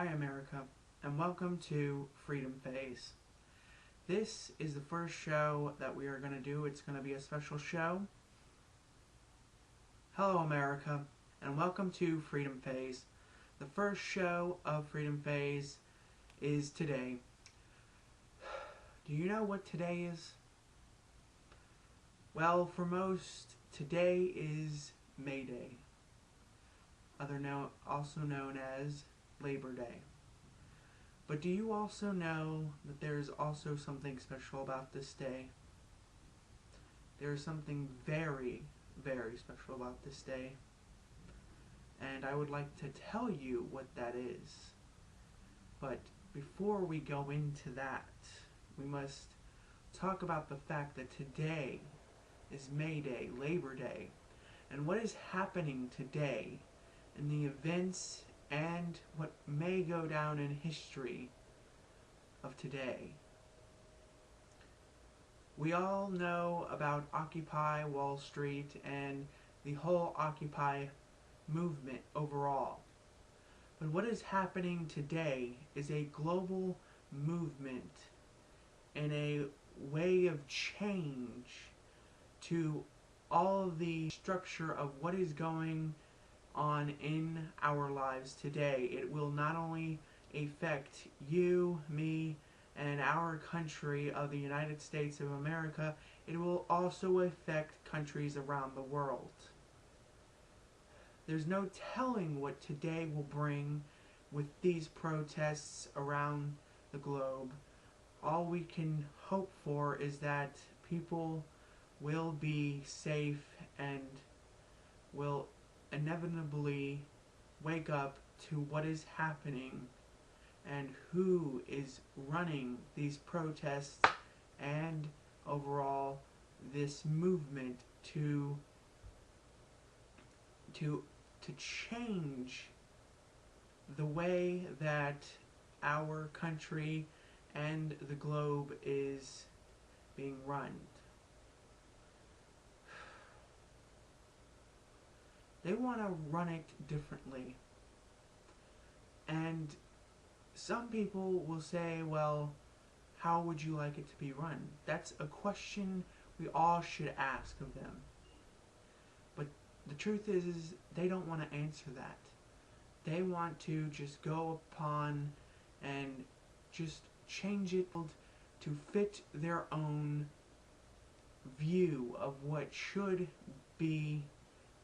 Hi America, and welcome to Freedom Phase. This is the first show that we are going to do. It's going to be a special show. Hello America, and welcome to Freedom Phase. The first show of Freedom Phase is today. Do you know what today is? Well, for most, today is May Day, also known as Labor Day. But do you also know that there is also something special about this day? There is something very, very special about this day. And I would like to tell you what that is. But before we go into that, we must talk about the fact that today is May Day, Labor Day, and what is happening today in the events and what may go down in history of today. We all know about Occupy Wall Street and the whole Occupy movement overall. But what is happening today is a global movement and a way of change to all of the structure of what is going on in our lives today. It will not only affect you, me, and our country of the United States of America, it will also affect countries around the world. There's no telling what today will bring with these protests around the globe. All we can hope for is that people will be safe and will inevitably wake up to what is happening and who is running these protests and overall this movement to change the way that our country and the globe is being run. They want to run it differently. And some people will say, well, how would you like it to be run? That's a question we all should ask of them. But the truth is they don't want to answer that. They want to just go upon and just change it to fit their own view of what should be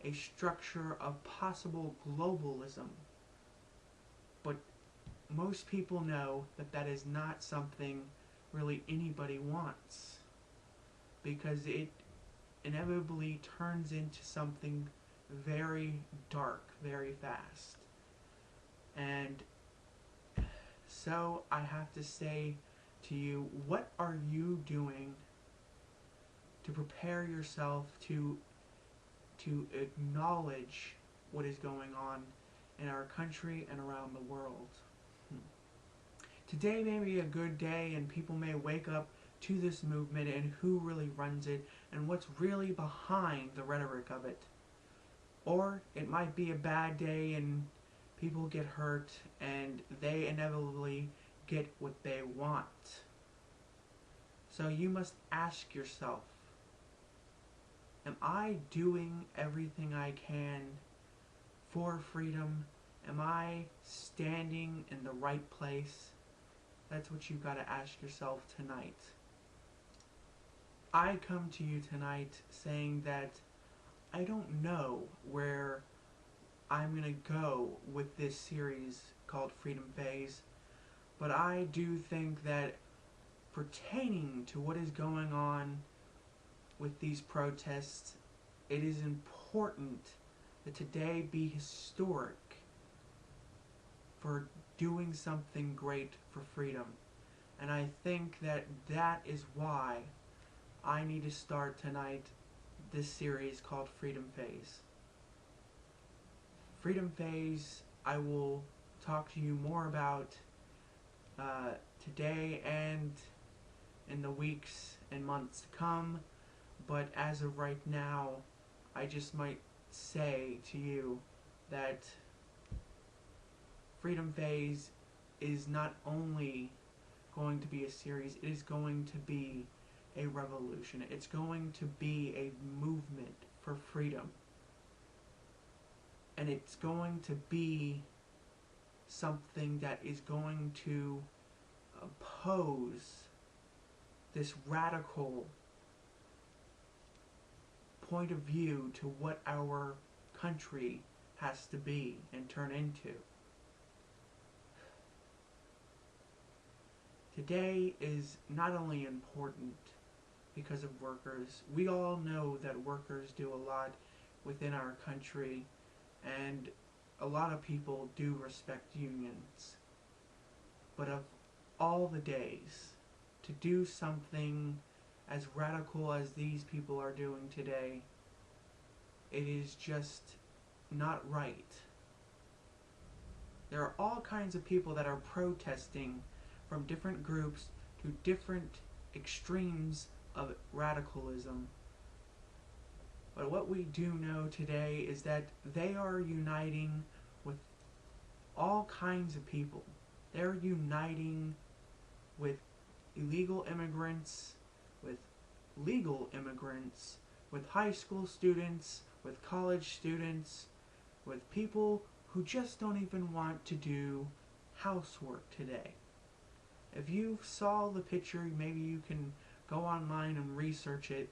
a structure of possible globalism. But most people know that that is not something really anybody wants, because it inevitably turns into something very dark very fast. And so I have to say to you, what are you doing to prepare yourself to acknowledge what is going on in our country and around the world? Today may be a good day and people may wake up to this movement and who really runs it and what's really behind the rhetoric of it. Or it might be a bad day and people get hurt and they inevitably get what they want. So you must ask yourself, am I doing everything I can for freedom? Am I standing in the right place? That's what you've got to ask yourself tonight. I come to you tonight saying that I don't know where I'm going to go with this series called Freedom Phase, but I do think that pertaining to what is going on with these protests, it is important that today be historic for doing something great for freedom. And I think that that is why I need to start tonight this series called Freedom Phase. Freedom Phase, I will talk to you more about today and in the weeks and months to come. But as of right now, I just might say to you that Freedom Phase is not only going to be a series, it is going to be a revolution. It's going to be a movement for freedom. And it's going to be something that is going to oppose this radical point of view to what our country has to be and turn into. Today is not only important because of workers. We all know that workers do a lot within our country, and a lot of people do respect unions. But of all the days, to do something as radical as these people are doing today, it is just not right. There are all kinds of people that are protesting from different groups to different extremes of radicalism. But what we do know today is that they are uniting with all kinds of people. They're uniting with illegal immigrants, with legal immigrants, with high school students, with college students, with people who just don't even want to do housework today. If you saw the picture, maybe you can go online and research it.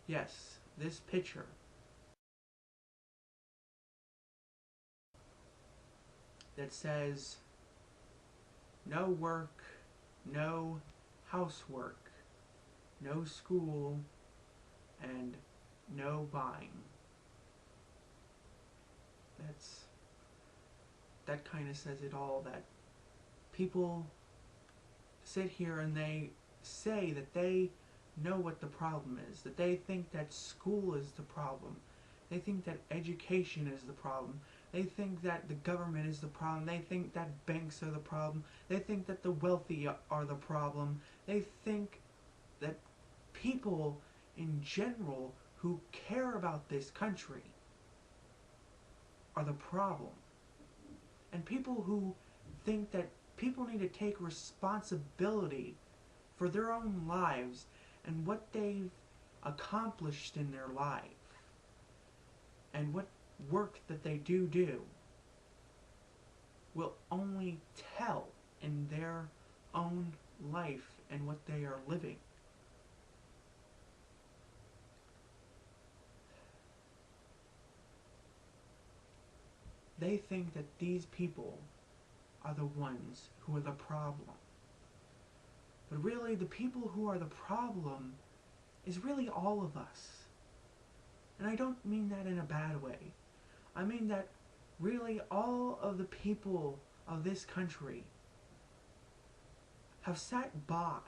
Yes, this picture. That says, no work, no housework, no school, and no buying. That kind of says it all, that people sit here and they say that they know what the problem is, that they think that school is the problem, they think that education is the problem, they think that the government is the problem, they think that banks are the problem, they think that the wealthy are the problem, they think that people in general who care about this country are the problem. And people who think that people need to take responsibility for their own lives and what they've accomplished in their life and what work that they do will only tell in their own life and what they are living. They think that these people are the ones who are the problem. But really, the people who are the problem is really all of us. And I don't mean that in a bad way. I mean that really all of the people of this country have sat by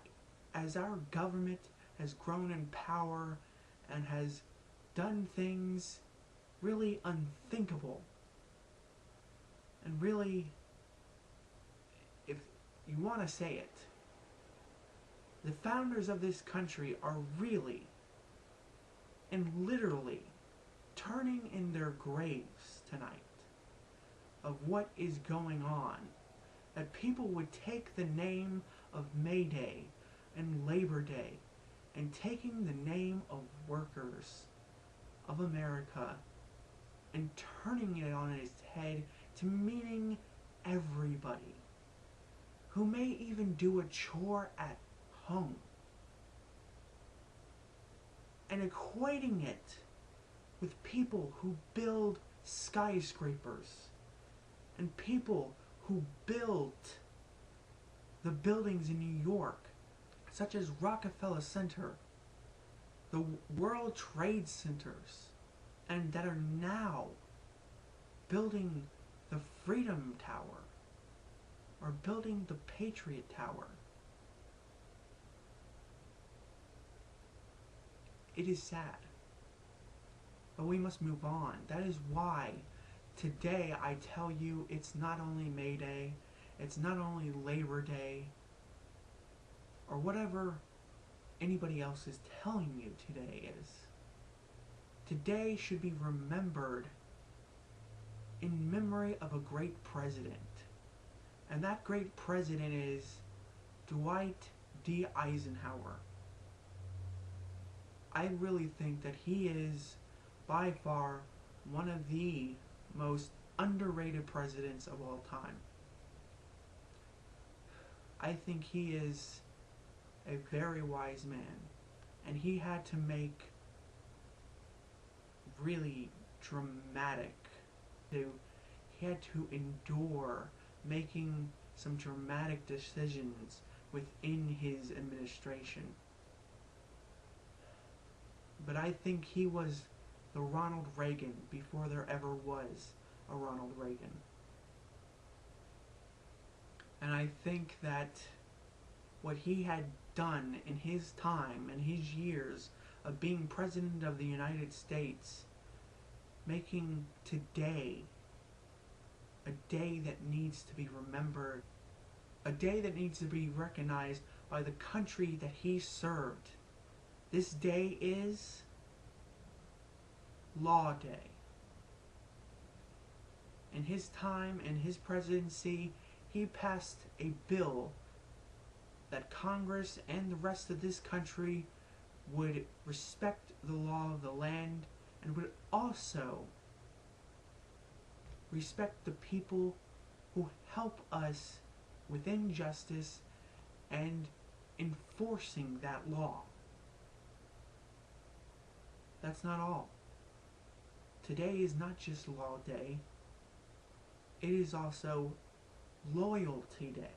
as our government has grown in power and has done things really unthinkable. And really, if you want to say it, the founders of this country are really and literally turning in their graves tonight of what is going on. That people would take the name of May Day and Labor Day and taking the name of workers of America and turning it on its head to meaning everybody who may even do a chore at home, and equating it with people who build skyscrapers and people who built the buildings in New York, such as Rockefeller Center, the World Trade Centers, and that are now building the Freedom Tower or building the Patriot Tower. It is sad, but we must move on. That is why today I tell you it's not only May Day, it's not only Labor Day, or whatever anybody else is telling you today is. Today should be remembered in memory of a great president, And that great president is Dwight D. Eisenhower. I really think that he is by far one of the most underrated presidents of all time. I think he is a very wise man, and he had to make really dramatic, he had to endure making some dramatic decisions within his administration. But I think he was the Ronald Reagan before there ever was a Ronald Reagan. And I think that what he had done in his time and his years of being President of the United States, making today a day that needs to be remembered, a day that needs to be recognized by the country that he served. This day is Law Day. In his time, in his presidency, he passed a bill that Congress and the rest of this country would respect the law of the land and would also respect the people who help us with injustice and enforcing that law. That's not all. Today is not just Law Day, it is also Loyalty Day.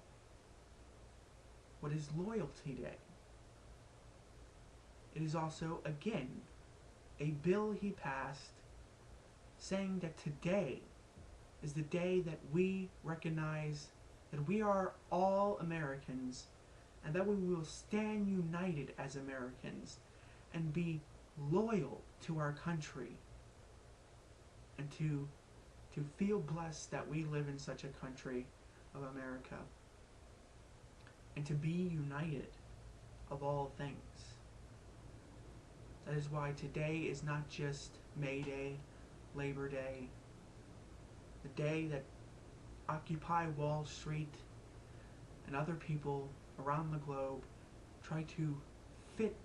What is Loyalty Day? It is also, again, a bill he passed saying that today is the day that we recognize that we are all Americans and that we will stand united as Americans and be loyal to our country and to feel blessed that we live in such a country of America and to be united of all things. That is why today is not just May Day, Labor Day, the day that Occupy Wall Street and other people around the globe try to fit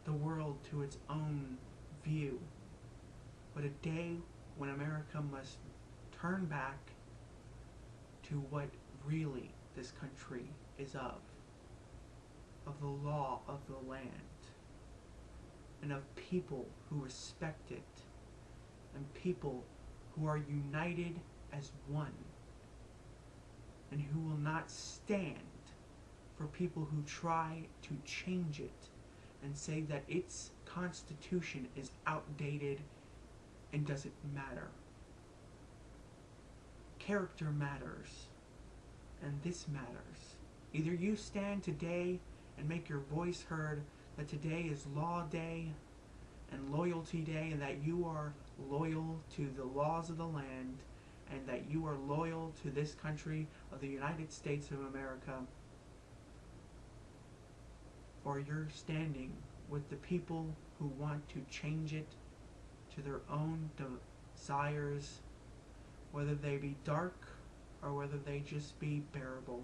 the world to its own view, but a day when America must turn back to what really this country is of the law of the land, and of people who respect it, and people who are united as one, and who will not stand for people who try to change it and say that its constitution is outdated and doesn't matter. Character matters, and this matters. Either you stand today and make your voice heard that today is Law Day and Loyalty Day, and that you are loyal to the laws of the land, and that you are loyal to this country of the United States of America, or you're standing with the people who want to change it to their own desires, whether they be dark or whether they just be bearable.